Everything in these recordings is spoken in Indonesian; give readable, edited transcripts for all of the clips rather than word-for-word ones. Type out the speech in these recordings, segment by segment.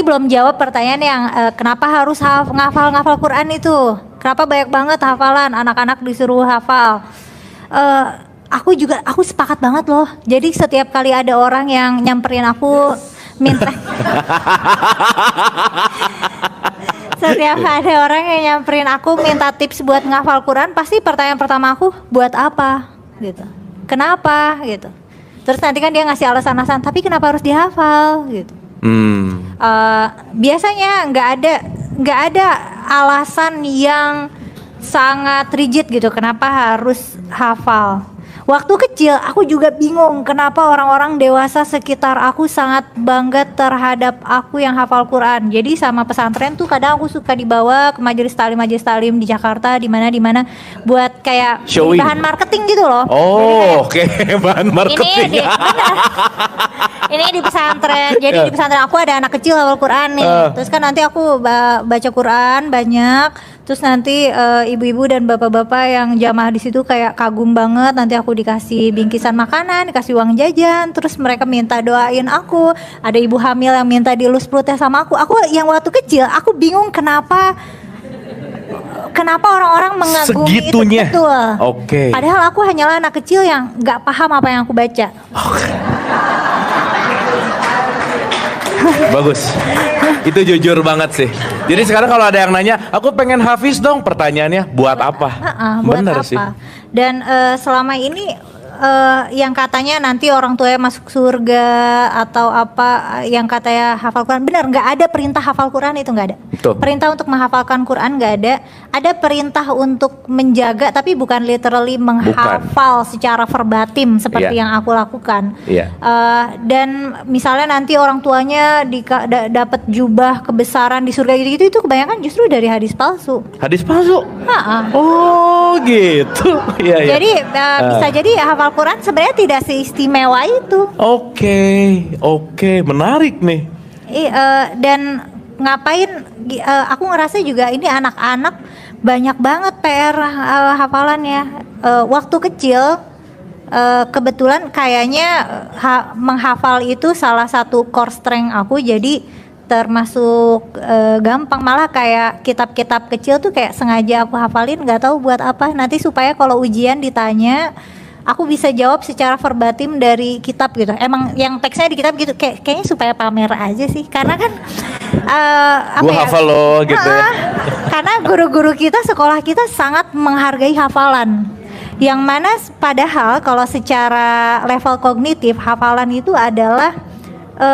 belum jawab pertanyaan yang kenapa harus ngafal Quran itu? Kenapa banyak banget hafalan anak-anak disuruh hafal? Aku sepakat banget loh. Jadi setiap kali ada orang yang nyamperin aku minta setiap ada orang yang nyamperin aku minta tips buat ngafal Quran, pasti pertanyaan pertama aku, buat apa? Gitu. Kenapa? Gitu. Terus nanti kan dia ngasih alasan-alasan, tapi kenapa harus dihafal? Gitu. Biasanya nggak ada alasan yang sangat rigid gitu kenapa harus hafal. Waktu kecil aku juga bingung kenapa orang-orang dewasa sekitar aku sangat bangga terhadap aku yang hafal Quran. Jadi sama pesantren tuh kadang aku suka dibawa ke majelis talim di Jakarta di mana buat kayak bahan marketing gitu loh. Oh, oke. Bahan marketing. Ini di pesantren. Jadi di pesantren aku ada anak kecil hafal Quran nih. Terus kan nanti aku baca Quran banyak. Terus nanti ibu-ibu dan bapak-bapak yang jamaah di situ kayak kagum banget. Nanti aku dikasih bingkisan makanan, dikasih uang jajan. Terus mereka minta doain aku. Ada ibu hamil yang minta dielus perutnya sama aku. Aku yang waktu kecil, aku bingung kenapa orang-orang mengagumi segitunya. Itu betul. Oke. Padahal aku hanyalah anak kecil yang nggak paham apa yang aku baca. Bagus. Itu jujur banget sih. Jadi sekarang kalau ada yang nanya, aku pengen hafiz dong, pertanyaannya buat apa? Buat Bener apa? sih. Dan selama ini yang katanya nanti orang tuanya masuk surga atau apa yang katanya hafal Quran, benar nggak ada perintah hafal Quran, itu nggak ada. Betul. Perintah untuk menghafalkan Quran nggak ada. Ada perintah untuk menjaga, tapi bukan literally menghafal secara verbatim seperti yang aku lakukan. Dan misalnya nanti orang tuanya dapat jubah kebesaran di surga gitu itu kebanyakan justru dari hadis palsu. Hadis palsu? Oh gitu. Jadi bisa jadi hafal Quran sebenarnya tidak seistimewa itu. Oke, menarik nih. Dan ngapain? Aku ngerasa juga ini anak-anak banyak banget PR hafalannya. Waktu kecil kebetulan kayaknya menghafal itu salah satu core strength aku, jadi termasuk gampang. Malah kayak kitab-kitab kecil tuh kayak sengaja aku hafalin, nggak tahu buat apa, nanti supaya kalau ujian ditanya aku bisa jawab secara verbatim dari kitab gitu. Emang yang teksnya di kitab gitu kayaknya supaya pamer aja sih, karena kan gua hafal loh gitu ya. Karena guru-guru kita, sekolah kita sangat menghargai hafalan. Yang mana padahal kalau secara level kognitif hafalan itu adalah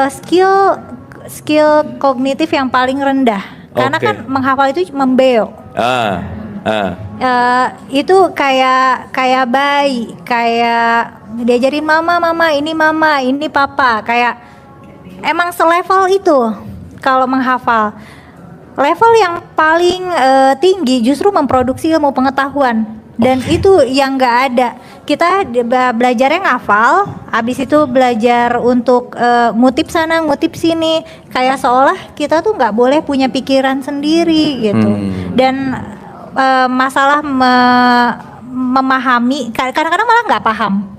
skill kognitif yang paling rendah. Karena kan menghafal itu membeo. Itu kayak bayi, kayak diajarin mama ini papa, kayak emang selevel itu. Kalau menghafal level yang paling tinggi justru memproduksi ilmu pengetahuan, dan itu yang nggak ada. Kita belajarnya ngafal, habis itu belajar untuk ngutip sana ngutip sini, kayak seolah kita tuh nggak boleh punya pikiran sendiri gitu. Dan masalah memahami, kadang-kadang malah nggak paham.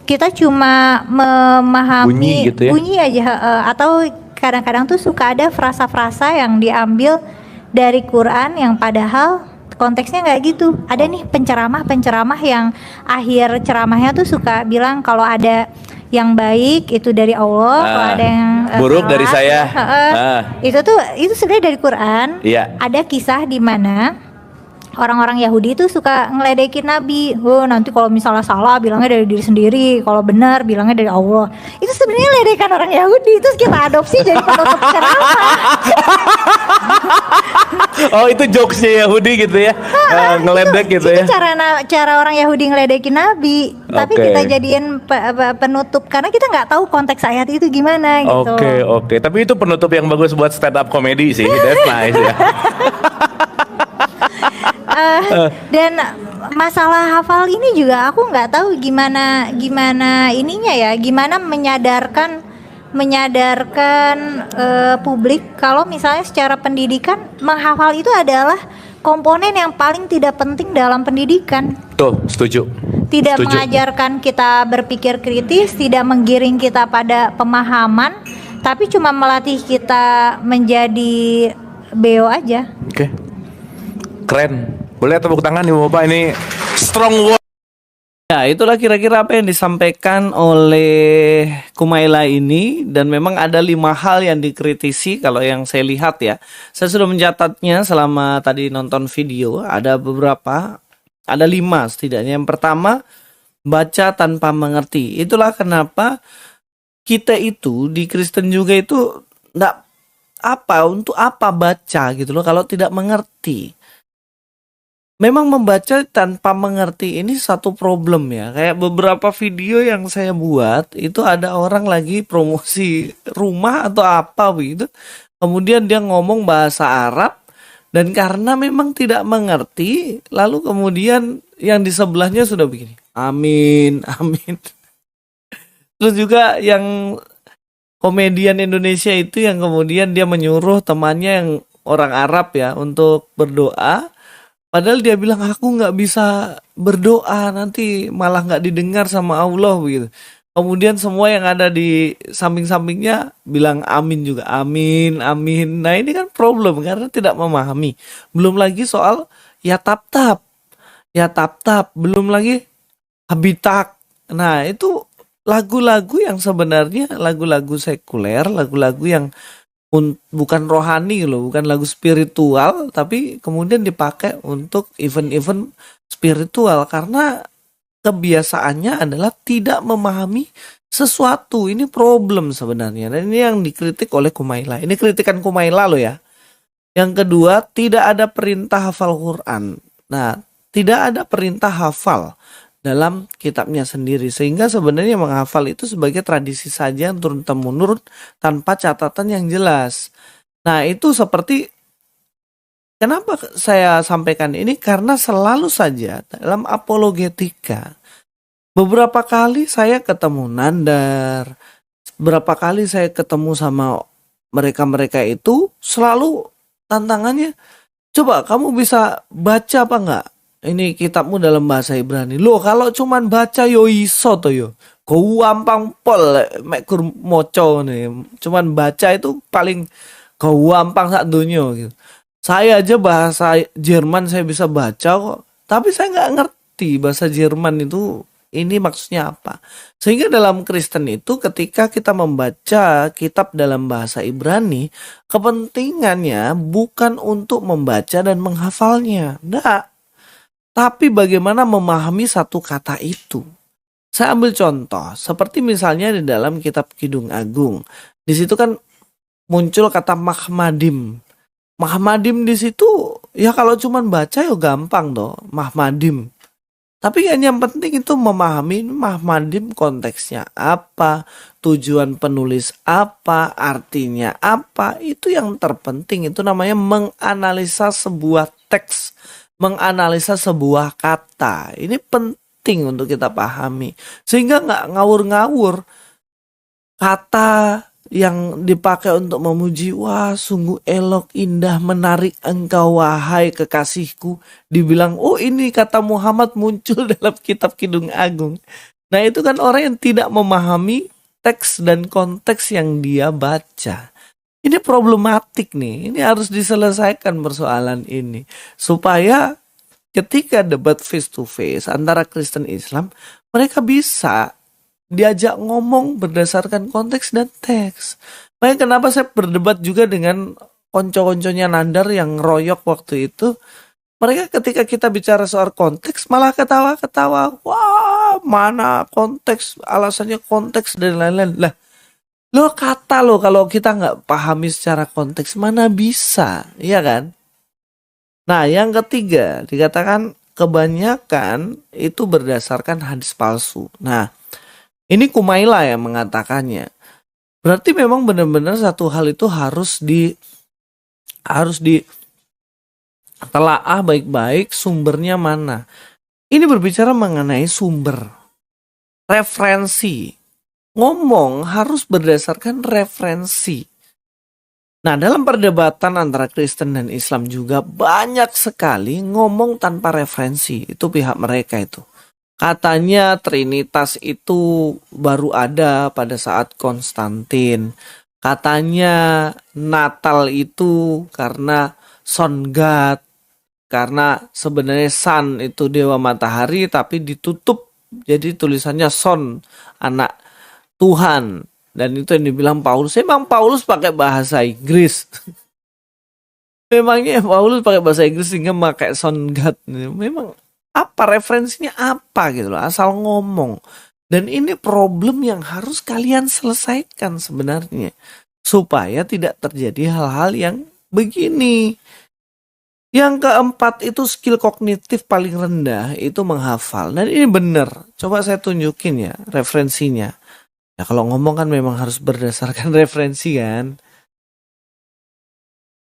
Kita cuma memahami bunyi aja, atau kadang-kadang tuh suka ada frasa-frasa yang diambil dari Quran yang padahal konteksnya nggak gitu. Ada nih penceramah yang akhir ceramahnya tuh suka bilang kalau ada yang baik itu dari Allah, kalau ada yang buruk dari saya. Itu sebenarnya dari Quran. Ada kisah di mana orang-orang Yahudi itu suka ngeledekin Nabi. Nanti kalau misalnya salah bilangnya dari diri sendiri, kalau benar bilangnya dari Allah. Itu sebenarnya ledekan orang Yahudi. Terus kita adopsi jadi penutup ceramah. Oh, itu jokesnya Yahudi gitu ya. Ngeledek gitu ya. Itu cara orang Yahudi ngeledekin Nabi. Tapi kita jadiin penutup karena kita nggak tahu konteks ayat itu gimana gitu. Oke. Tapi itu penutup yang bagus buat stand up comedy sih. That's nice ya. Dan masalah hafal ini juga aku nggak tahu gimana ininya ya, gimana menyadarkan publik kalau misalnya secara pendidikan menghafal itu adalah komponen yang paling tidak penting dalam pendidikan. Tuh, setuju. Mengajarkan kita berpikir kritis, tidak menggiring kita pada pemahaman, tapi cuma melatih kita menjadi beo aja. Oke. Keren. Boleh tepuk tangan nih Bapak, ini strong word. Ya, itulah kira-kira apa yang disampaikan oleh Kumaila ini, dan memang ada 5 hal yang dikritisi kalau yang saya lihat ya. Saya sudah mencatatnya selama tadi nonton video, ada beberapa, ada 5 setidaknya. Yang pertama, baca tanpa mengerti. Itulah kenapa kita itu di Kristen juga itu enggak untuk apa baca gitu loh kalau tidak mengerti. Memang membaca tanpa mengerti ini satu problem ya. Kayak beberapa video yang saya buat itu ada orang lagi promosi rumah atau apa begitu. Kemudian dia ngomong bahasa Arab, dan karena memang tidak mengerti, lalu kemudian yang di sebelahnya sudah begini. Amin, amin. Terus juga yang komedian Indonesia itu yang kemudian dia menyuruh temannya yang orang Arab ya untuk berdoa. Padahal dia bilang, aku nggak bisa berdoa, nanti malah nggak didengar sama Allah begitu. Kemudian semua yang ada di samping-sampingnya bilang amin juga, amin, amin. Nah ini kan problem karena tidak memahami. Belum lagi soal ya tap-tap, belum lagi habitat. Nah itu lagu-lagu yang sebenarnya lagu-lagu sekuler, lagu-lagu yang bukan rohani loh, bukan lagu spiritual, tapi kemudian dipakai untuk event-event spiritual karena kebiasaannya adalah tidak memahami sesuatu. Ini problem sebenarnya, dan ini yang dikritik oleh Kumaila. Ini kritikan Kumaila loh ya. Yang kedua, tidak ada perintah hafal Quran. Nah, tidak ada perintah hafal dalam kitabnya sendiri, sehingga sebenarnya menghafal itu sebagai tradisi saja turun-temurun tanpa catatan yang jelas. Nah itu seperti, kenapa saya sampaikan ini, karena selalu saja dalam apologetika beberapa kali saya ketemu Nandar, berapa kali saya ketemu sama mereka-mereka itu, selalu tantangannya, coba kamu bisa baca apa enggak ini kitabmu dalam bahasa Ibrani. Loh kalau cuman baca yo iso to yo. Gampang pol mek gur maca nih. Cuman baca itu paling gampang sak donya gitu. Saya aja bahasa Jerman saya bisa baca kok. Tapi saya nggak ngerti bahasa Jerman itu ini maksudnya apa. Sehingga dalam Kristen itu ketika kita membaca kitab dalam bahasa Ibrani, kepentingannya bukan untuk membaca dan menghafalnya. Nggak. Tapi bagaimana memahami satu kata itu. Saya ambil contoh, seperti misalnya di dalam kitab Kidung Agung. Di situ kan muncul kata Mahmadim. Mahmadim di situ, ya kalau cuman baca ya gampang toh, Mahmadim. Tapi yang penting itu memahami Mahmadim konteksnya apa, tujuan penulis apa, artinya apa. Itu yang terpenting, itu namanya menganalisa sebuah teks, menganalisa sebuah kata. Ini penting untuk kita pahami. Sehingga nggak ngawur-ngawur. Kata yang dipakai untuk memuji, wah sungguh elok, indah, menarik engkau wahai kekasihku. Dibilang, oh ini kata Muhammad muncul dalam kitab Kidung Agung. Nah itu kan orang yang tidak memahami teks dan konteks yang dia baca. Ini problematik nih, ini harus diselesaikan persoalan ini. Supaya ketika debat face to face antara Kristen Islam, mereka bisa diajak ngomong berdasarkan konteks dan teks. Makanya kenapa saya berdebat juga dengan konco-konconya Nandar yang royok waktu itu. Mereka ketika kita bicara soal konteks malah ketawa-ketawa. Wah mana konteks, alasannya konteks dan lain-lain. Lah, lo kata lo kalau kita nggak pahami secara konteks mana bisa, iya kan? Nah yang ketiga dikatakan kebanyakan itu berdasarkan hadis palsu. Nah ini Kumaila yang mengatakannya. Berarti memang benar-benar satu hal itu harus ditelaah baik-baik sumbernya mana. Ini berbicara mengenai sumber, referensi. Ngomong harus berdasarkan referensi. Nah dalam perdebatan antara Kristen dan Islam juga banyak sekali ngomong tanpa referensi. Itu pihak mereka itu. Katanya Trinitas itu baru ada pada saat Konstantin. Katanya Natal itu karena sun god, karena sebenarnya sun itu dewa matahari tapi ditutup jadi tulisannya son, anak Tuhan. Dan itu yang dibilang Paulus. Emang Paulus pakai bahasa Inggris. Memangnya Paulus pakai bahasa Inggris sehingga pakai son god. Memang apa referensinya apa gitu loh, asal ngomong. Dan ini problem yang harus kalian selesaikan sebenarnya. Supaya tidak terjadi hal-hal yang begini. Yang keempat itu skill kognitif paling rendah itu menghafal. Dan ini benar. Coba saya tunjukin ya referensinya. Ya kalau ngomong kan memang harus berdasarkan referensi kan.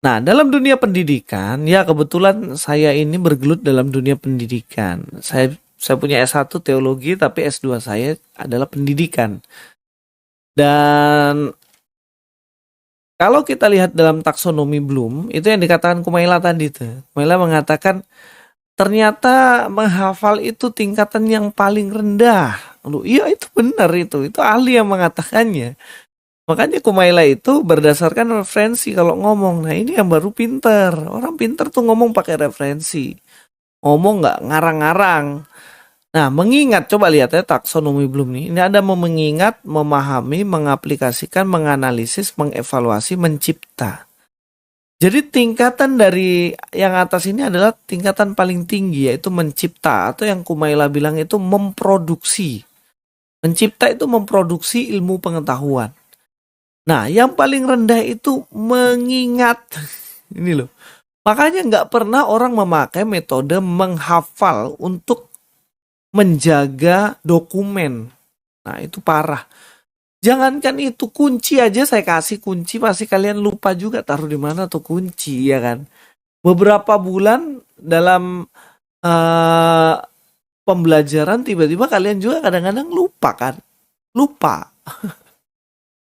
Nah, dalam dunia pendidikan, ya kebetulan saya ini bergelut dalam dunia pendidikan. Saya punya S1 teologi tapi S2 saya adalah pendidikan. Dan kalau kita lihat dalam taksonomi Bloom, itu yang dikatakan Kumaila tadi tuh. Kumaila mengatakan ternyata menghafal itu tingkatan yang paling rendah. Loh, iya itu benar itu ahli yang mengatakannya. Makanya Kumaila itu berdasarkan referensi kalau ngomong. Nah ini yang baru pinter. Orang pinter tuh ngomong pakai referensi. Ngomong nggak ngarang-ngarang. Nah mengingat, coba lihat ya taksonomi Bloom nih. Ini ada mengingat, memahami, mengaplikasikan, menganalisis, mengevaluasi, mencipta. Jadi tingkatan dari yang atas ini adalah tingkatan paling tinggi, yaitu mencipta. Atau yang Kumaila bilang itu memproduksi. Mencipta itu memproduksi ilmu pengetahuan. Nah, yang paling rendah itu mengingat. Ini loh. Makanya nggak pernah orang memakai metode menghafal untuk menjaga dokumen. Nah, itu parah. Jangankan itu, kunci aja saya kasih kunci, pasti kalian lupa juga taruh di mana tuh kunci, ya kan? Beberapa bulan dalam pembelajaran tiba-tiba kalian juga kadang-kadang lupa kan? Lupa.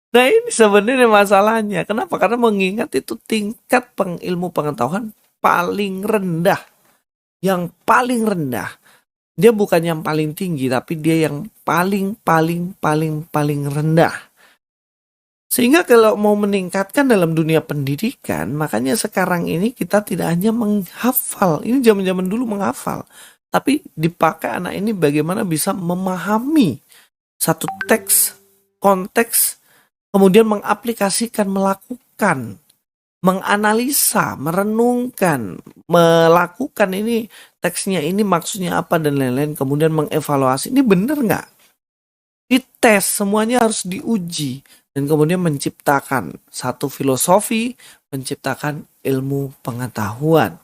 Nah ini sebenarnya masalahnya. Kenapa? Karena mengingat itu tingkat ilmu pengetahuan paling rendah. Yang paling rendah. Dia bukan yang paling tinggi, tapi dia yang paling rendah. Sehingga kalau mau meningkatkan dalam dunia pendidikan, makanya sekarang ini kita tidak hanya menghafal. Ini zaman-zaman dulu menghafal. Tapi dipakai anak ini bagaimana bisa memahami satu teks, konteks, kemudian mengaplikasikan, melakukan, menganalisa, merenungkan, melakukan ini teksnya ini maksudnya apa dan lain-lain, kemudian mengevaluasi ini benar nggak? Dites, semuanya harus diuji dan kemudian menciptakan satu filosofi, menciptakan ilmu pengetahuan.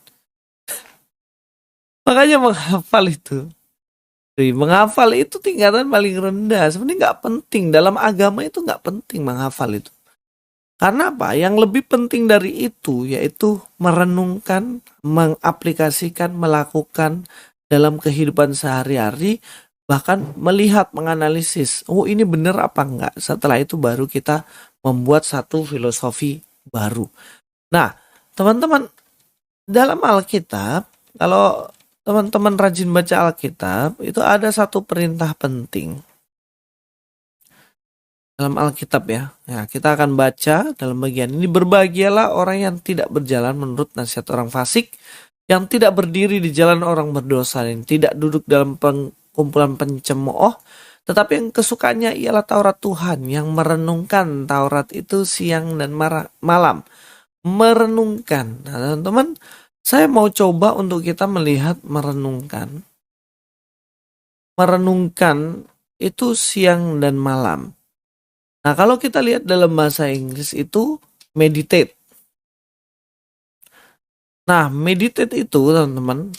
Makanya menghafal itu. Menghafal itu tingkatan paling rendah. Sebenarnya nggak penting. Dalam agama itu nggak penting menghafal itu. Karena apa? Yang lebih penting dari itu yaitu merenungkan, mengaplikasikan, melakukan dalam kehidupan sehari-hari. Bahkan melihat, menganalisis. Oh ini benar apa enggak? Setelah itu baru kita membuat satu filosofi baru. Nah teman-teman, dalam Alkitab, kalau teman-teman rajin baca Alkitab, itu ada satu perintah penting. Dalam Alkitab ya. Ya, kita akan baca dalam bagian ini. Berbahagialah orang yang tidak berjalan menurut nasihat orang fasik, yang tidak berdiri di jalan orang berdosa, yang tidak duduk dalam kumpulan pencemooh, tetapi yang kesukaannya ialah Taurat Tuhan, yang merenungkan Taurat itu siang dan malam. Merenungkan. Nah teman-teman, saya mau coba untuk kita melihat merenungkan. Merenungkan itu siang dan malam. Nah kalau kita lihat dalam bahasa Inggris itu meditate. Nah meditate itu teman-teman.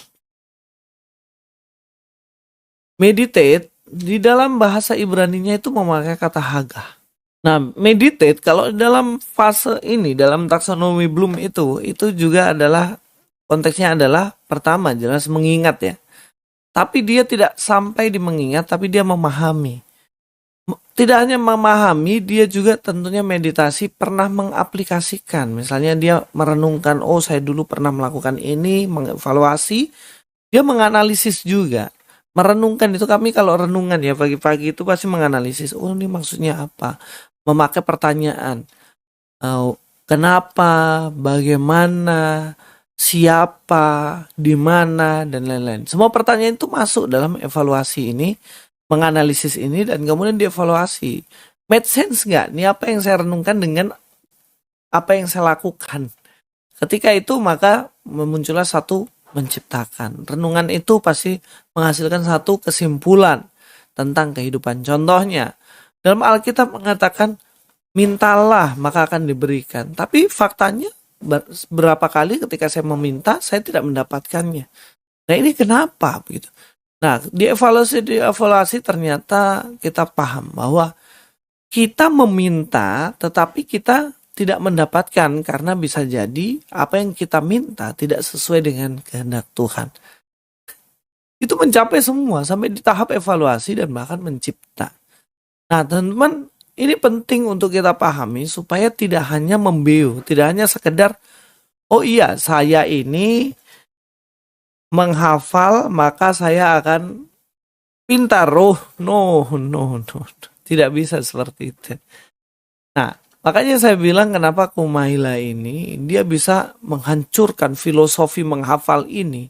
Meditate di dalam bahasa Ibraninya itu memakai kata hagah. Nah, meditate kalau dalam fase ini, dalam taksonomi Bloom itu juga adalah, konteksnya adalah pertama jelas mengingat ya. Tapi dia tidak sampai di mengingat, tapi dia memahami. Tidak hanya memahami, dia juga tentunya meditasi, pernah mengaplikasikan. Misalnya dia merenungkan, oh saya dulu pernah melakukan ini, mengevaluasi. Dia menganalisis juga. Merenungkan itu, kami kalau renungan ya pagi-pagi itu pasti menganalisis. Oh ini maksudnya apa? Memakai pertanyaan. kenapa, bagaimana, siapa, di mana, dan lain-lain. Semua pertanyaan itu masuk dalam evaluasi ini, menganalisis ini, dan kemudian dievaluasi. Make sense nggak? Ini apa yang saya renungkan dengan apa yang saya lakukan. Ketika itu maka memuncullah satu menciptakan. Renungan itu pasti menghasilkan satu kesimpulan tentang kehidupan. Contohnya, dalam Alkitab mengatakan, mintalah maka akan diberikan. Tapi faktanya berapa kali ketika saya meminta, saya tidak mendapatkannya. Nah ini kenapa begitu? Nah dievaluasi ternyata kita paham bahwa kita meminta tetapi kita tidak mendapatkan karena bisa jadi apa yang kita minta tidak sesuai dengan kehendak Tuhan. Itu mencapai semua sampai di tahap evaluasi dan bahkan mencipta. Nah teman-teman, ini penting untuk kita pahami supaya tidak hanya membeu, tidak hanya sekedar oh iya saya ini menghafal maka saya akan pintar. Oh no. Tidak bisa seperti itu. Nah, makanya saya bilang kenapa Kumaila ini dia bisa menghancurkan filosofi menghafal ini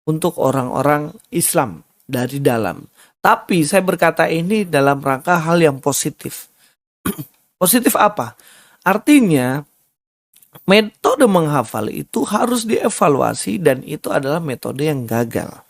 untuk orang-orang Islam dari dalam. Tapi saya berkata ini dalam rangka hal yang positif. Positif apa? Artinya metode menghafal itu harus dievaluasi dan itu adalah metode yang gagal.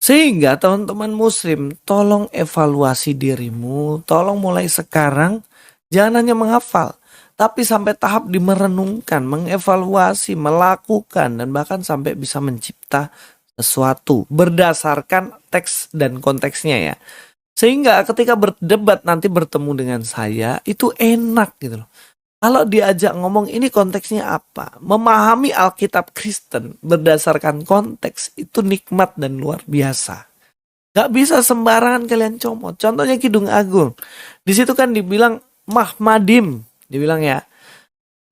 Sehingga teman-teman muslim tolong evaluasi dirimu, tolong mulai sekarang jangan hanya menghafal, tapi sampai tahap dimerenungkan, mengevaluasi, melakukan, dan bahkan sampai bisa mencipta sesuatu berdasarkan teks dan konteksnya ya. Sehingga ketika berdebat nanti bertemu dengan saya, itu enak gitu loh. Kalau diajak ngomong ini konteksnya apa, memahami Alkitab Kristen berdasarkan konteks itu nikmat dan luar biasa. Gak bisa sembarangan kalian comot. Contohnya Kidung Agung. Di situ kan dibilang Mahmadim, dibilang ya,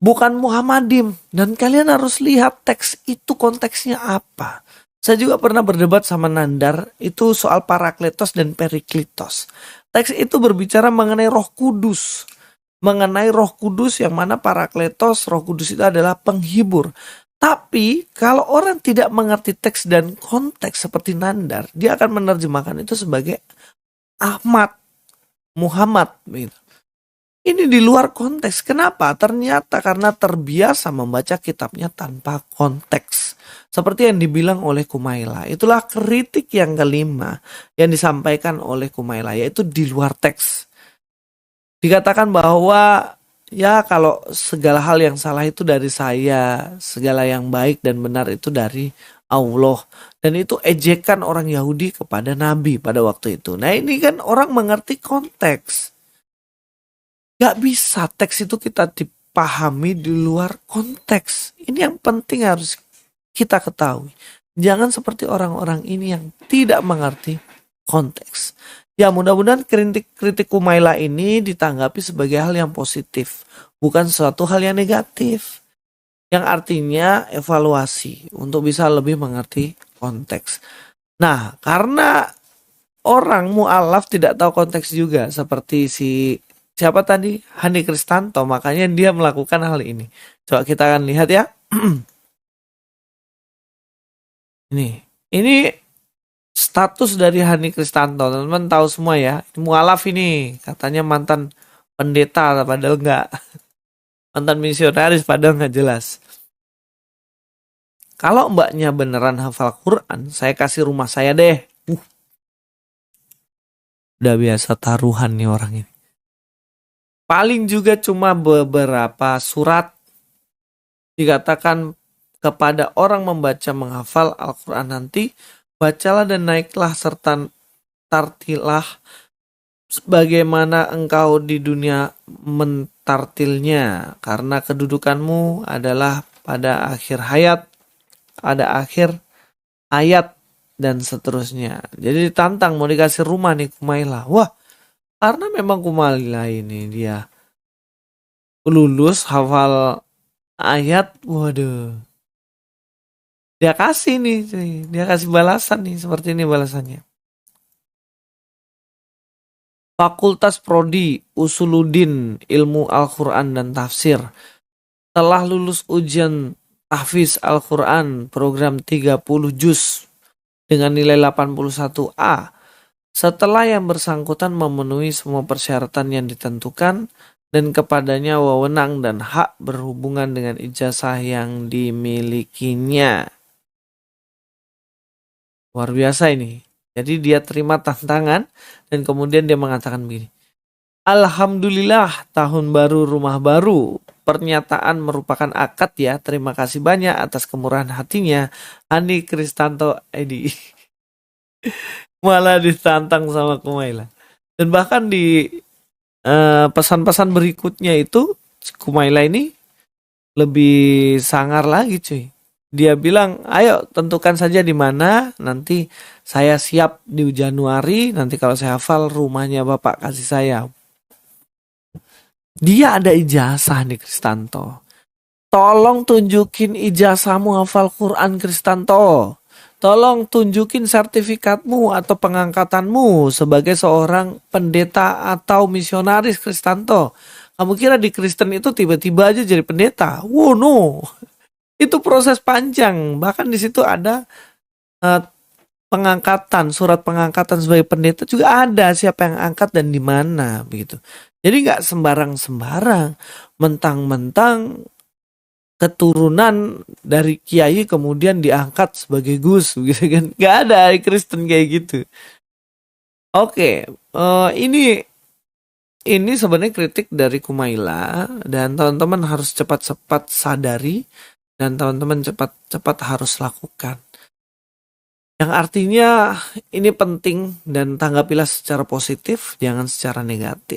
bukan Muhammadim. Dan kalian harus lihat teks itu konteksnya apa. Saya juga pernah berdebat sama Nandar itu soal Parakletos dan Periklitos. Teks itu berbicara mengenai Roh Kudus. Mengenai Roh Kudus yang mana Parakletos, Roh Kudus itu adalah penghibur. Tapi kalau orang tidak mengerti teks dan konteks seperti Nandar, dia akan menerjemahkan itu sebagai Ahmad, Muhammad gitu. Ini di luar konteks. Kenapa? Ternyata karena terbiasa membaca kitabnya tanpa konteks. Seperti yang dibilang oleh Kumaila. Itulah kritik yang kelima yang disampaikan oleh Kumaila, yaitu di luar teks. Dikatakan bahwa ya kalau segala hal yang salah itu dari saya, segala yang baik dan benar itu dari Allah. Dan itu ejekan orang Yahudi kepada Nabi pada waktu itu. Nah ini kan orang mengerti konteks. Gak bisa teks itu kita dipahami di luar konteks. Ini yang penting harus kita ketahui. Jangan seperti orang-orang ini yang tidak mengerti konteks. Ya mudah-mudahan kritik Kumaila ini ditanggapi sebagai hal yang positif. Bukan suatu hal yang negatif. Yang artinya evaluasi untuk bisa lebih mengerti konteks. Nah karena orang mu'alaf tidak tahu konteks juga. Seperti siapa tadi? Hani Kristanto. Makanya dia melakukan hal ini. Coba kita akan lihat ya. Ini status dari Hani Kristanto, teman-teman tahu semua ya. Mualaf ini katanya mantan pendeta, padahal enggak. Mantan misionaris, padahal enggak jelas. Kalau mbaknya beneran hafal Quran, saya kasih rumah saya deh. Udah biasa taruhan nih orang ini. Paling juga cuma beberapa surat dikatakan kepada orang membaca menghafal Al-Quran nanti, bacalah dan naiklah serta tartilah sebagaimana engkau di dunia mentartilnya, karena kedudukanmu adalah pada akhir hayat, ada akhir ayat dan seterusnya. Jadi ditantang mau dikasih rumah nih Kumaila. Wah, karena memang Kumaila ini dia lulus hafal ayat, waduh. Dia kasih nih, dia kasih balasan nih, seperti ini balasannya. Fakultas Prodi Usuluddin Ilmu Al-Quran dan Tafsir. Telah lulus ujian tahfiz Al-Quran program 30 juz dengan nilai 81A. Setelah yang bersangkutan memenuhi semua persyaratan yang ditentukan dan kepadanya wewenang dan hak berhubungan dengan ijazah yang dimilikinya. Luar biasa ini. Jadi dia terima tantangan dan kemudian dia mengatakan begini. Alhamdulillah tahun baru rumah baru. Pernyataan merupakan akad ya. Terima kasih banyak atas kemurahan hatinya. Andi Kristanto Edi. Malah ditantang sama Kumaila. Dan bahkan di pesan-pesan berikutnya itu Kumaila ini lebih sangar lagi cuy. Dia bilang, ayo tentukan saja di mana, nanti saya siap di Januari, nanti kalau saya hafal rumahnya Bapak kasih saya. Dia ada ijazah nih Kristanto. Tolong tunjukin ijazahmu hafal Quran Kristanto. Tolong tunjukin sertifikatmu atau pengangkatanmu sebagai seorang pendeta atau misionaris Kristanto. Kamu kira di Kristen itu tiba-tiba aja jadi pendeta? Wow no. Itu proses panjang. Bahkan di situ ada pengangkatan, surat pengangkatan sebagai pendeta juga ada siapa yang angkat dan di mana begitu. Jadi nggak sembarang-sembarang, mentang-mentang keturunan dari kiai kemudian diangkat sebagai gus gitu kan. Nggak ada di Kristen kayak gitu. Oke, ini sebenarnya kritik dari Kumaila dan teman-teman harus cepat-cepat sadari. Dan teman-teman cepat-cepat harus lakukan. Yang artinya ini penting dan tanggapilah secara positif, jangan secara negatif.